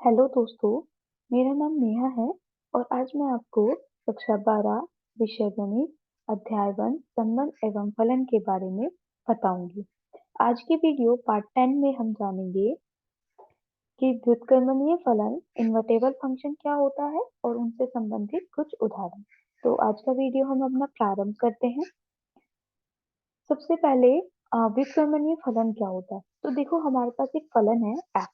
Hello दोस्तों, मेरा नाम नेहा है और आज मैं आपको कक्षा 12 विषय गणित अध्याय 1 संबंध एवं फलन के बारे में बताऊंगी। आज की वीडियो पार्ट 10 में हम जानेंगे कि व्युत्क्रमणीय फलन इनवर्टेबल फंक्शन क्या होता है और उनसे संबंधित कुछ उदाहरण। तो आज का वीडियो हम अपना प्रारंभ करते हैं। सबसे पहले व्युत्क्रमणीय फलन क्या होता है? तो देखो हमारे पास एक फलन है f,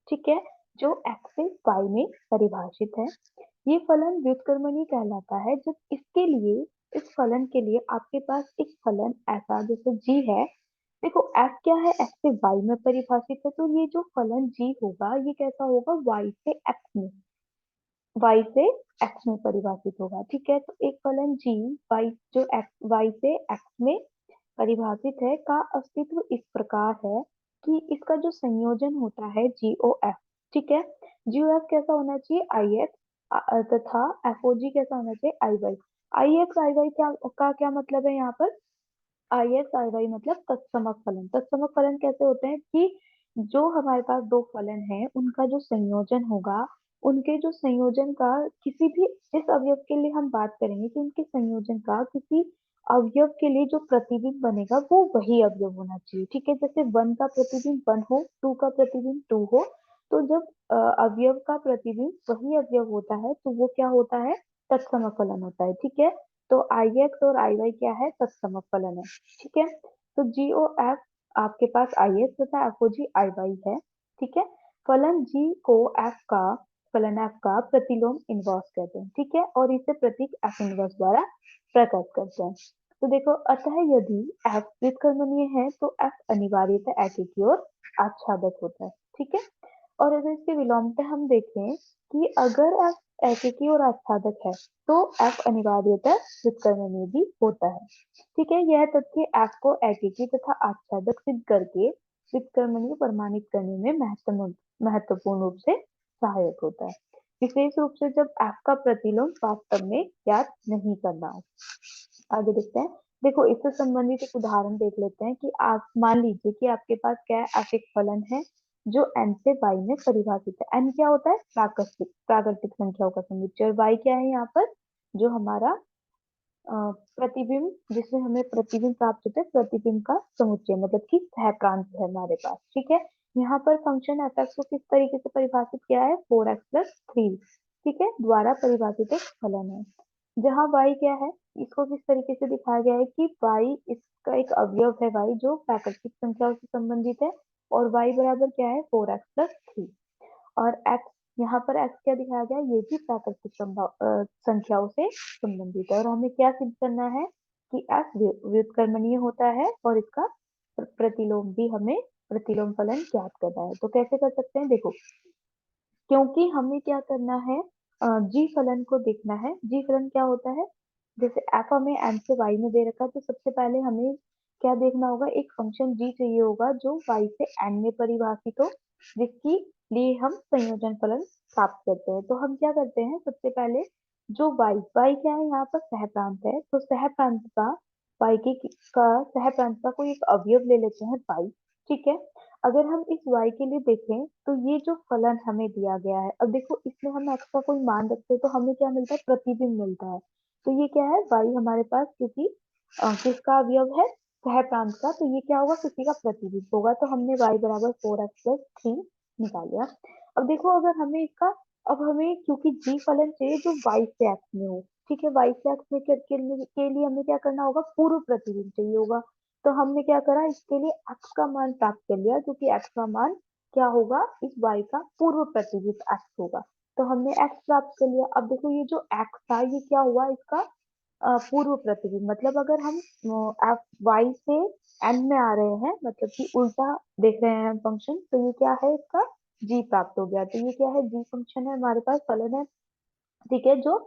ठीक है, जो x से y में परिभाषित है। ये फलन व्युत्क्रमणीय कहलाता है जब इस फलन के लिए आपके पास एक फलन ऐसा जैसे g है। देखो f क्या है, x से y में परिभाषित है, तो ये जो फलन g होगा ये कैसा होगा, y से x में परिभाषित होगा, ठीक है। तो एक फलन g y जो y से x में परिभाषित है का अस्तित्व इस प्रकार है कि इसका जो संयोजन होता है GOF, ठीक है। GOF कैसा होना चाहिए, IX तथा FOG कैसा होना चाहिए, IY। IX IY क्या मतलब है यहाँ पर, IX IY मतलब तत्समक फलन। तत्समक फलन कैसे होते हैं कि जो हमारे पास दो फलन है उनका जो संयोजन होगा, उनके जो संयोजन का किसी भी इस अवयव के लिए हम बात करेंगे कि उनके संयोजन का किसी अवयव के लिए जो प्रतिबिंब बनेगा वो वही अवयव होना चाहिए, ठीक है। जैसे 1 का प्रतिबिंब 1 हो, 2 का प्रतिबिंब 2 हो, तो जब अवयव का प्रतिबिंब वही अवयव होता है तो वो क्या होता है, तत्समक फलन होता है, ठीक है। तो आई एक्स और आई वाई क्या है, तत्समक फलन है, ठीक है। तो जी ओ एफ आपके पास आई एक्स तथा एफ ओ जी आई वाई है, ठीक है। फलन जी को फलन एफ का प्रतिलोम इनवर्स कहते हैं, ठीक है, और इसे प्रतीक एफ इनवर्स द्वारा प्रकट करते हैं। तो देखो, अतः यदि एफ व्युत्क्रमणीय है तो एफ अनिवार्यतः एकीकी और आच्छादक होता है, ठीक है। और अगर इसके विलोमता हम देखें कि अगर एफ एकीकी और आच्छादक है तो एफ अनिवार्यतः व्युत्क्रमणीय भी होता है, ठीक है। यह तथ्य एफ को एकीकी तथा आच्छादक सिद्ध करके व्युत्क्रमणीय प्रमाणित करने में महत्वपूर्ण रूप से सहायक होता है, विशेष रूप से जब एफ का प्रतिलोम वास्तव में ज्ञात नहीं करना हो। आगे देखते हैं। देखो, इससे संबंधित एक उदाहरण देख लेते हैं कि आप मान लीजिए कि आपके पास क्या है, आप एक फलन है जो n से y में परिभाषित है। n क्या होता है, प्राकृतिक संख्याओं का समुच्चय, और y क्या है यहाँ पर, जो हमारा प्रतिबिंब, जिसमें हमें प्रतिबिंब प्राप्त होता है, प्रतिबिंब का समुच्चय मतलब कि सहप्रांत है हमारे पास, ठीक है। यहाँ पर फंक्शन एफ एक्स को किस तरीके से परिभाषित किया है, 4x+3, ठीक है, द्वारा परिभाषित एक फलन है। जहाँ y क्या है, इसको किस तरीके से दिखाया गया है कि y इसका एक अवयव है, y जो प्राकृतिक संख्याओं से संबंधित है, और y बराबर क्या है, 4x+3। और x, यहाँ पर x क्या दिखाया गया है, ये भी प्राकृतिक संख्याओं से संबंधित है, और हमें क्या सिद्ध करना है कि f व्युत्क्रमणीय होता है और इसका प्रतिलोम भी हमें प्रतिलोम फलन ज्ञात करना है। तो कैसे कर सकते हैं, देखो, क्योंकि हमें क्या करना है, जी फलन को देखना है। जी फलन क्या होता है, जैसे एफ हमें एन से वाई में दे रखा है, तो सबसे पहले हमें क्या देखना होगा, एक फंक्शन जी चाहिए होगा जो वाई से एन में परिभाषित हो, जिसकी लिए हम संयोजन फलन प्राप्त करते हैं। तो हम क्या करते हैं, सबसे पहले जो वाई वाई क्या है, यहाँ पर सहप्रांत है, तो सहप्रांत का वाई की का सहप्रांत का कोई एक अवयव ले लेते हैं वाई, ठीक है। अगर हम इस y के लिए देखें तो ये जो फलन हमें दिया गया है, अब देखो इसमें हम x का कोई मान रखते हैं तो हमें क्या मिलता है, प्रतिबिंब मिलता है। तो ये क्या है, y हमारे पास क्योंकि किसका अवयव है, सह प्रांत का, तो ये क्या होगा, किसी का प्रतिबिंब होगा। तो हमने y बराबर 4x+3 निकाल लिया। अब देखो, अगर हमें इसका, अब हमें क्योंकि g फलन चाहिए जो y से x में हो, ठीक है, y से x में के लिए हमें क्या करना होगा, पूर्व प्रतिबिंब चाहिए होगा। तो हमने क्या करा, इसके लिए x का मान प्राप्त कर लिया, क्योंकि x का मान क्या होगा, इस y का पूर्व प्रतिबिंब x होगा। तो हमने x प्राप्त कर लिया। अब देखो, ये जो x था ये क्या हुआ, इसका पूर्व प्रतिबिंब, मतलब अगर हम f y से n में आ रहे हैं, मतलब कि उल्टा देख रहे हैं हम फंक्शन, तो ये क्या है, इसका g प्राप्त हो गया। तो ये क्या है, g फंक्शन है हमारे पास, फलन है, ठीक है, जो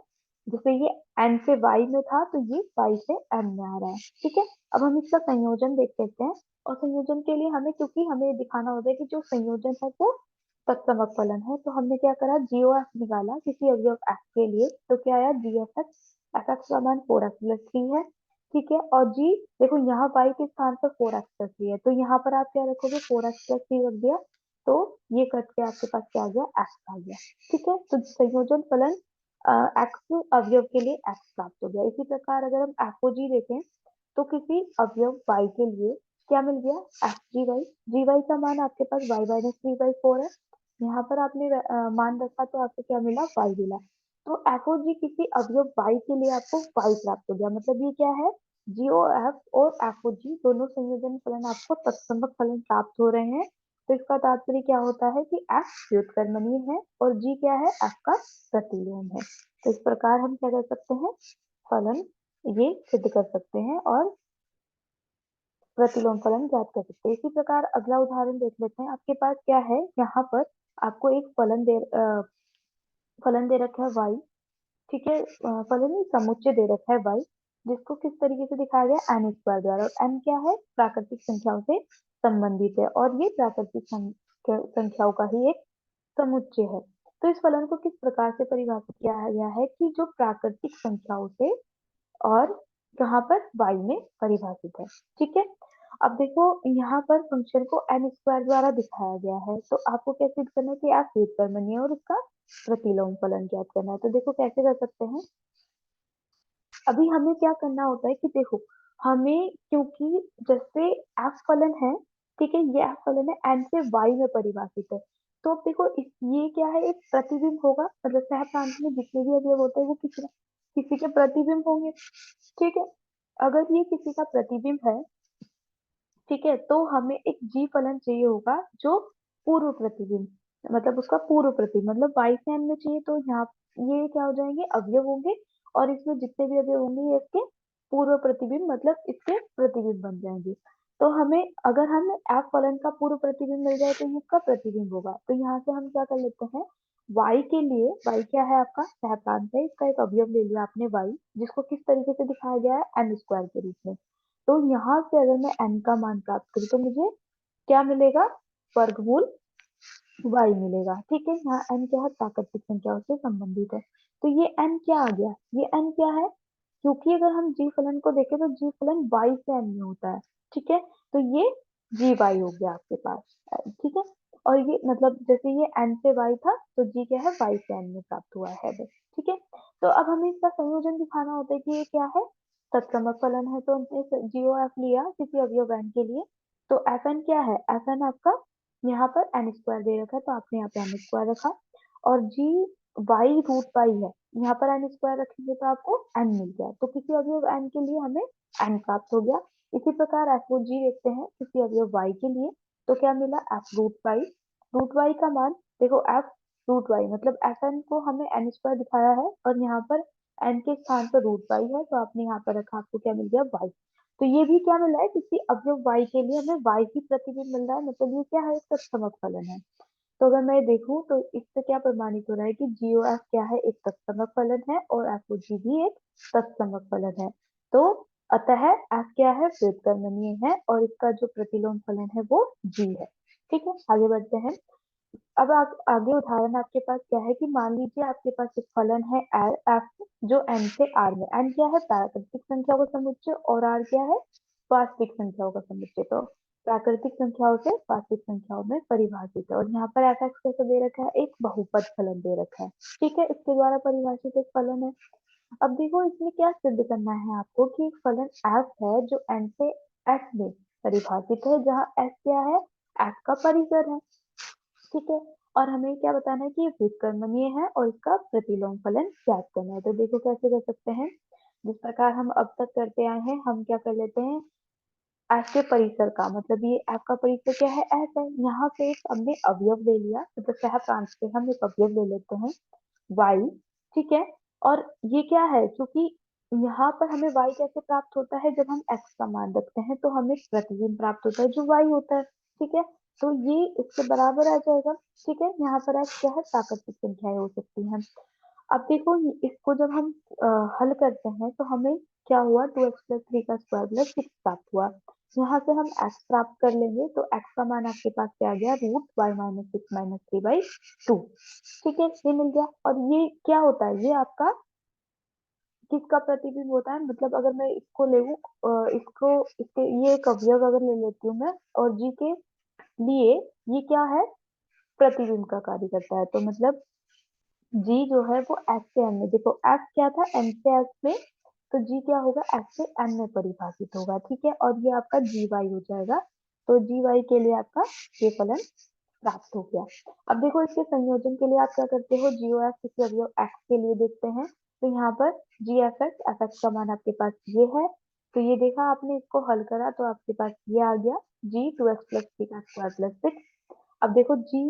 जैसे ये n से y में था तो ये y से n में आ रहा है, ठीक है। अब हम इसका संयोजन देख लेते हैं, और संयोजन के लिए हमें, क्योंकि हमें दिखाना होता है कि जो संयोजन है वो तत्समक फलन है, तो हमने क्या करा, GOF निकाला किसी अवयव f के लिए, तो क्या आया, GFX, fx का मान 4x+3 है, ठीक है। और g, देखो यहाँ y के स्थान पर 4x+3 है, तो यहाँ पर आप क्या रखोगे, 4x+3 रख दिया। तो ये कट के आपके पास क्या आ गया, एक्स आ गया। ठीक है, तो संयोजन फलन एक्स अवयव के लिए एक्स प्राप्त हो गया। इसी प्रकार अगर हम एफ ओ जी देखें तो किसी अवयव y के लिए क्या मिल गया, एफ जी वाई। जी वाई का मान आपके पास y माइनस 3/4 है, यहाँ पर आपने मान रखा तो आपको क्या मिला, y मिला। तो एफ ओ जी किसी अवयव y के लिए आपको y प्राप्त हो गया। मतलब ये क्या है, जी ओ एफ और एफ ओ जी दोनों संयोजन फलन आपको तत्समक फलन प्राप्त हो रहे हैं। तो इसका तात्पर्य क्या होता है कि एफ व्युत्क्रमणीय है और जी क्या है, एफ का प्रतिलोम है। तो इस प्रकार हम क्या कर सकते हैं, फलन ये सिद्ध कर सकते हैं और प्रतिलोम फलन ज्ञात कर सकते हैं। इसी प्रकार अगला उदाहरण देख लेते हैं। आपके पास क्या है, यहाँ पर आपको एक फलन दे रखा है y। ठीक है, फलन नहीं समुच्चय दे रखा है y, जिसको किस तरीके से दिखाया गया, एन स्क्वायर द्वारा। और n क्या है, प्राकृतिक संख्याओं से संबंधित है और ये प्राकृतिक संख्याओं का ही एक समुच्चय है। तो इस फलन को किस प्रकार से परिभाषित किया गया है कि जो प्राकृतिक संख्याओं से और कहाँ पर y में परिभाषित है। ठीक है, अब देखो यहाँ पर फंक्शन को एन स्क्वायर द्वारा दिखाया गया है, तो आपको क्या सिद्ध करना है कि आप व्युत्क्रमणीय और उसका प्रतिलोम फलन ज्ञात करना है। तो देखो कैसे कर सकते हैं, अभी हमें क्या करना होता है कि देखो हमें, क्योंकि जैसे एफ फलन है, ठीक है, ये एफ फलन है एन से वाई में परिभाषित है। तो अब देखो ये क्या है, एक प्रतिबिंब होगा, मतलब सह प्रांत में जितने भी अवयव होते हैं वो किसी के प्रतिबिंब होंगे। ठीक है, अगर ये किसी का प्रतिबिंब है, ठीक है, तो हमें एक जी फलन चाहिए होगा जो पूर्व प्रतिबिंब, मतलब उसका पूर्व प्रतिबिंब, मतलब वाई से एन में चाहिए। तो यहाँ ये क्या हो जाएंगे, अवयव होंगे और इसमें जितने भी अवयव होंगे ये इसके पूर्व प्रतिबिंब, मतलब इसके प्रतिबिंब बन जाएंगे। तो हमें अगर हम एफ फलन का पूर्व प्रतिबिंब मिल जाए तो ये इसका प्रतिबिंब होगा। तो यहाँ से हम क्या कर लेते हैं, y के लिए, y क्या है आपका सहप्रांत है, इसका एक अवयव ले लिया आपने y, जिसको किस तरीके से दिखाया गया है, एन स्क्वायर के रूप में। तो यहाँ से अगर मैं n का मान प्राप्त करूँ तो मुझे क्या मिलेगा, वर्गमूल y मिलेगा। ठीक है, यहाँ n क्या है, प्राकृतिक संख्याओं से संबंधित है। तो ये n क्या आ गया, ये n क्या है, क्योंकि अगर हम g फलन को देखें तो g फलन y से n में होता है। ठीक है, तो ये जी वाई हो गया आपके पास। ठीक है, और ये मतलब जैसे ये n से y था तो g क्या है, y से n में प्राप्त हुआ है बस। ठीक है, तो अब हमें इसका संयोजन दिखाना होता है कि ये क्या है, तत्समक फलन है। तो हमने जीओ एफ लिया किसी अवयव n के लिए, तो एफ एन क्या है, एफ एन आपका यहाँ पर एन स्क्वायर दे रखा है तो आपने यहाँ पे एन स्क्वायर रखा, और जी वाई रूट पाई है, यहाँ पर एन स्क्वायर रखेंगे तो आपको एन मिल गया। तो किसी अवयव एन के लिए हमें एन प्राप्त हो गया। इसी प्रकार एफ ओ जी देखते हैं किसी अवयव वाई के लिए, तो क्या मिला, एफ रूट वाई का मान, देखो एफ रूट वाई मतलब एफ एन को हमें एन स्क्वायर दिखाया है और यहाँ पर एन के स्थान पर रूट वाई है, तो आपने यहाँ पर रखा, आपको क्या मिल गया, वाई। तो ये भी क्या मिला है, किसी अवयव y के लिए हमें y ही प्रतिबिंब मिल रहा है, मतलब ये क्या है, एक तत्समक फलन है। तो अगर मैं देखूं तो इससे क्या प्रमाणित हो रहा है कि जीओएफ क्या है, एक तत्समक फलन है और एफओजी भी एक तत्समक फलन है। तो अतः एफ क्या है, व्युत्क्रमणीय है और इसका जो प्रतिलोम फलन है वो जी है। ठीक है, आगे बढ़ते हैं। अब आप आगे उदाहरण आपके पास क्या है कि मान लीजिए आपके पास एक फलन है एफ, जो एन से आर में, एन क्या है, प्राकृतिक संख्याओं का समुच्चय और आर क्या है, वास्तविक संख्याओं का समुच्चय। तो प्राकृतिक संख्याओं से वास्तविक संख्याओं में परिभाषित है और यहाँ पर एफ एक्स कैसे दे रखा है, एक बहुपद फलन दे रखा है। ठीक है, इसके द्वारा परिभाषित एक फलन है। अब देखो इसमें क्या सिद्ध करना है आपको कि एक फलन एफ है जो एन से एस में परिभाषित है, जहाँ एस क्या है, एफ का परिसर है। ठीक है, और हमें क्या बताना है कि ये व्युत्क्रमणीय है और इसका प्रतिलोम फलन ज्ञात करना है। तो देखो कैसे कर सकते हैं, जिस प्रकार हम अब तक करते आए हैं, हम क्या कर लेते हैं, एफ के परिसर का मतलब ये एफ का परिसर क्या है, एस है। यहाँ से एक हमने अवयव ले लिया, मतलब सह प्रांत से हम एक अवयव ले लेते हैं y। ठीक है, और ये क्या है, क्योंकि यहाँ पर हमें y कैसे प्राप्त होता है, जब हम x का मान रखते हैं तो हमें प्रतिबिंब प्राप्त होता है जो y होता है। ठीक है, तो ये इसके बराबर आ जाएगा। ठीक है, यहाँ पर x क्या है, प्राकृतिक संख्याएं हो सकती हैं। अब देखो इसको जब हम हल करते हैं तो हमें क्या हुआ, 2x+3 का स्क्वायर प्लस 6 प्राप्त हुआ। यहाँ से हम x प्राप्त कर लेंगे तो x का मान आपके पास क्या आ गया, रूट वाई माइनस 6 - 3/2। ठीक है, ये मिल गया। और ये क्या होता है, ये आपका किसका प्रतिबिंब होता है, मतलब अगर मैं इसको ले लूं, इसको इसके ये एक अवयव अगर ले लेती हूँ मैं, और जी के लिए ये क्या है, प्रतिबिंब का कार्य करता है। तो मतलब जी जो है वो एस से एन में, देखो एस क्या था, एन से एस में, तो जी क्या होगा, एस से एन में परिभाषित होगा, ठीक है। और ये आपका जी वाई हो जाएगा। तो जी वाई के लिए आपका ये फलन प्राप्त हो गया। अब देखो इसके संयोजन के लिए आप क्या करते हो, जी ओ एफ किसी अवयव एक्स के लिए देखते हैं। तो यहाँ पर जी एफ एक्स का मान आपके पास ये है। तो ये देखा आपने, इसको हल करा तो आपके पास ये आ गया, जी टू एक्स प्लस थ्री का स्क्वायर प्लस सिक्स। अब देखो जी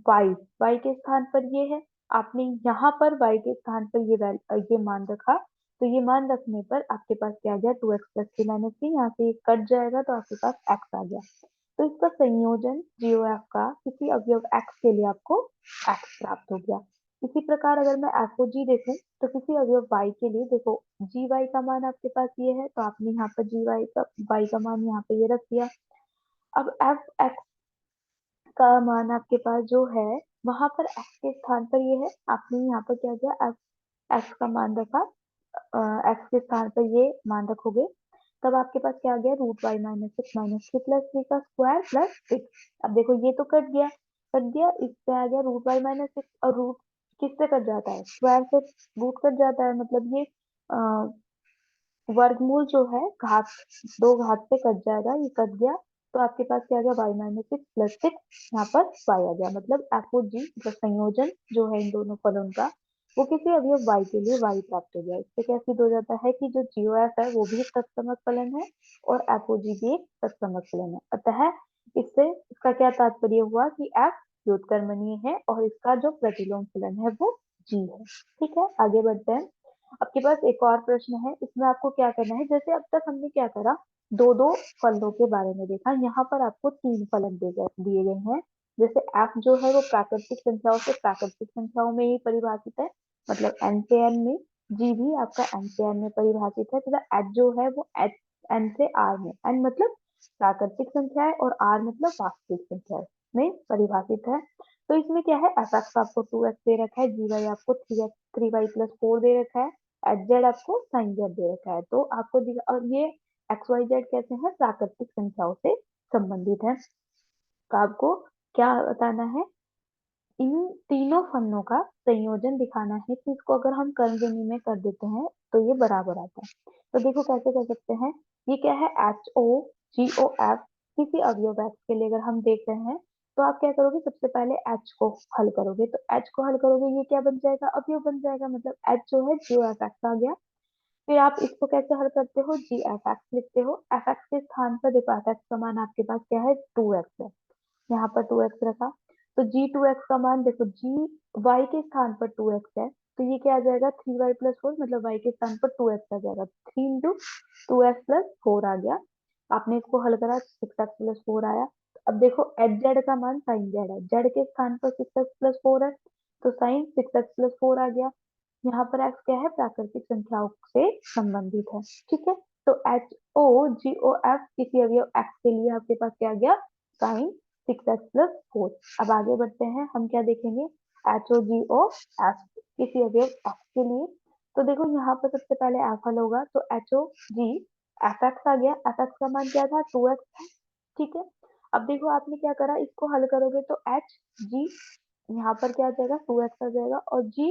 वाई, वाई के स्थान पर ये है, आपने यहाँ पर वाई के स्थान पर ये मान रखा। तो ये मान रखने पर आपके पास क्या आ गया, two x plus three minus three, यहाँ से ये कट जाएगा तो आपके पास एक्स आ गया। तो इसका संयोजन जीओएफ का किसी अवयव एक्स के लिए आपको एक्स प्राप्त हो गया। इसी प्रकार अगर मैं एफ ओ जी देखूं तो किसी अवयव वाई के लिए, देखो जी वाई का मान आपके पास ये है, तो आपने यहाँ पर जी वाई का मान यहाँ पे ये रख दिया। अब एफ एक्स का मान आपके पास जो है, वहां पर एक्स के स्थान पर ये है, आपने यहाँ पर क्या किया, एफ एक्स का मान रखा, एक्स के स्थान पर ये मान रखोगे, तब आपके पास क्या आ गया, root y minus three plus three का स्क्वायर प्लस सिक्स। अब देखो ये तो कट गया, इससे आ गया रूट वाई माइनस सिक्स, और रूट किससे कट जाता है, स्क्वायर से रूट कट जाता है, मतलब ये वर्गमूल जो है घात, दो घात से कट जाएगा, ये कट गया। तो आपके पास क्या आ गया, y minus six plus six, यहाँ पर वाई आ गया। मतलब एफ ओ जी जो संयोजन जो है इन दोनों फलन का, वो किसी अवयव वाई के लिए वाई प्राप्त हो गया। इससे क्या सिद्ध हो जाता है कि जो जीओ एफ है वो भी एक तत्समक फलन है, और एफ ओ जी भी एक तत्समक फलन है। अतः इससे इसका क्या तात्पर्य हुआ कि एफ व्युत्क्रमणीय है, और इसका जो प्रतिलोम फलन है वो जी है। ठीक है, आगे बढ़ते हैं। आपके पास एक और प्रश्न है, इसमें आपको क्या करना है, जैसे अब तक हमने क्या करा, दो दो फलों के बारे में देखा, यहाँ पर आपको तीन फलन दिए गए हैं। जैसे एफ जो है वो प्राकृतिक संख्याओं से प्राकृतिक संख्याओं में ही परिभाषित है, मतलब एन से एन में, जी भी आपका एन से एन में परिभाषित है, तथा एच जो है वो एच एन से आर में, एन मतलब प्राकृतिक संख्या है और आर मतलब वास्तविक संख्या है, में परिभाषित है। तो इसमें क्या है, एफ एक्स आपको टू एक्स दे रखा है, जी वाई आपको थ्री वाई प्लस फोर दे रखा है, एच जेड आपको साइन जेड दे रखा है। तो आपको और ये एक्स वाई जेड कैसे हैं, प्राकृतिक संख्याओं से संबंधित है। तो आपको क्या बताना है, इन तीनों फलनों का संयोजन दिखाना है कि इसको अगर हम कर्म विनिमय कर देते हैं तो ये बराबर आता है। तो देखो कैसे कर सकते हैं, ये क्या है, एच ओ जी ओ एफ, किसी अवयव एक्स के लिए अगर हम देख रहे हैं, तो आप क्या करोगे, सबसे पहले एच को हल करोगे, तो एच को हल करोगे ये क्या बन जाएगा, अवयव बन जाएगा, मतलब एच जो है जी ओ एफ एक्स आ गया। फिर आप इसको कैसे हल करते हो, जी एफ एक्स लिखते हो, एफ एक्स के स्थान पर देखो एफ एक्स का मान आपके पास क्या है, टू एक्स है, यहाँ पर टू एक्स रखा। तो जी टू एक्स का मान देखो, जी वाई के स्थान पर टू एक्स है, तो ये क्या आ जाएगा, थ्री वाई प्लस फोर, मतलब वाई के स्थान पर टू एक्स आ जाएगा, three into two x plus four आ गया। आपने इसको हल करा, सिक्स एक्स प्लस फोर आया। अब देखो एच जेड का मान साइन जेड है, जेड के स्थान पर सिक्स एक्स प्लस फोर है, तो sign six x plus four आ गया। यहाँ पर एक्स क्या है, प्राकृतिक संख्याओं से संबंधित है, ठीक है। तो एच ओ जी ओ एफ किसी अवयव एक्स के लिए आपके पास क्या आ गया, sign six x plus four. अब आगे बढ़ते हैं, हम क्या देखेंगे, एच ओ जी ओ एफ किसी अवयव एक्स के लिए। तो देखो यहाँ पर सबसे पहले एफ हल होगा, तो एच ओ जी एफ एक्स आ गया, एफ एक्स का मान क्या था, टू एक्स था, ठीक है। अब देखो आपने क्या करा, इसको हल करोगे तो एच जी, यहाँ पर क्या आ जाएगा, टू एक्स आ जाएगा, और जी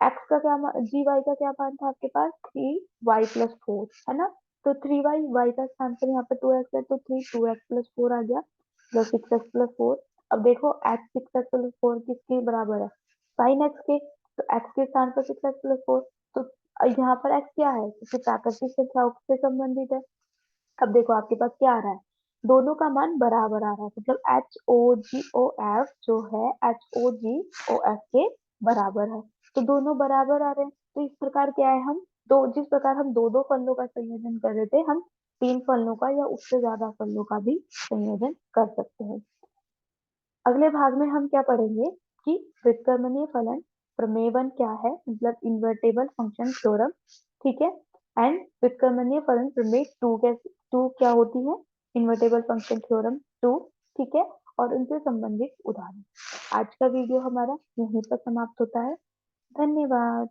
एक्स का क्या, जी वाई का क्या मान था आपके पास, थ्री वाई प्लस फोर, है ना। तो थ्री वाई, वाई का स्थान पर यहाँ पर टू एक्स है, तो three two x plus four आ गया, plus six x plus four. अब देखो x six x plus four किसके बराबर है, साइन एक्स के, तो एक्स के स्थान पर सिक्स एक्स प्लस फोर। तो यहाँ पर एक्स क्या है, क्योंकि प्राकृतिक संख्याओं से संबंधित है। अब देखो आपके पास क्या आ रहा है, दोनों का मान बराबर आ रहा है, मतलब एच ओ जी ओ एफ जो है एच ओ जी ओ एफ के बराबर है। तो दोनों बराबर आ रहे हैं, तो इस प्रकार क्या है, हम दो, जिस प्रकार हम दो दो फलनों का संयोजन कर रहे थे, हम तीन फलनों का या उससे ज्यादा फलनों का भी संयोजन कर सकते हैं। अगले भाग में हम क्या पढ़ेंगे कि व्युत्क्रमणीय फलन प्रमेय वन क्या है, मतलब इन्वर्टेबल फंक्शन थ्योरम, ठीक है। एंड व्युत्क्रमणीय फलन प्रमेय टू क्या होती है, इन्वर्टेबल फंक्शन थ्योरम टू, ठीक है, और उनसे संबंधित उदाहरण। आज का वीडियो हमारा यहीं पर समाप्त होता है। धन्यवाद।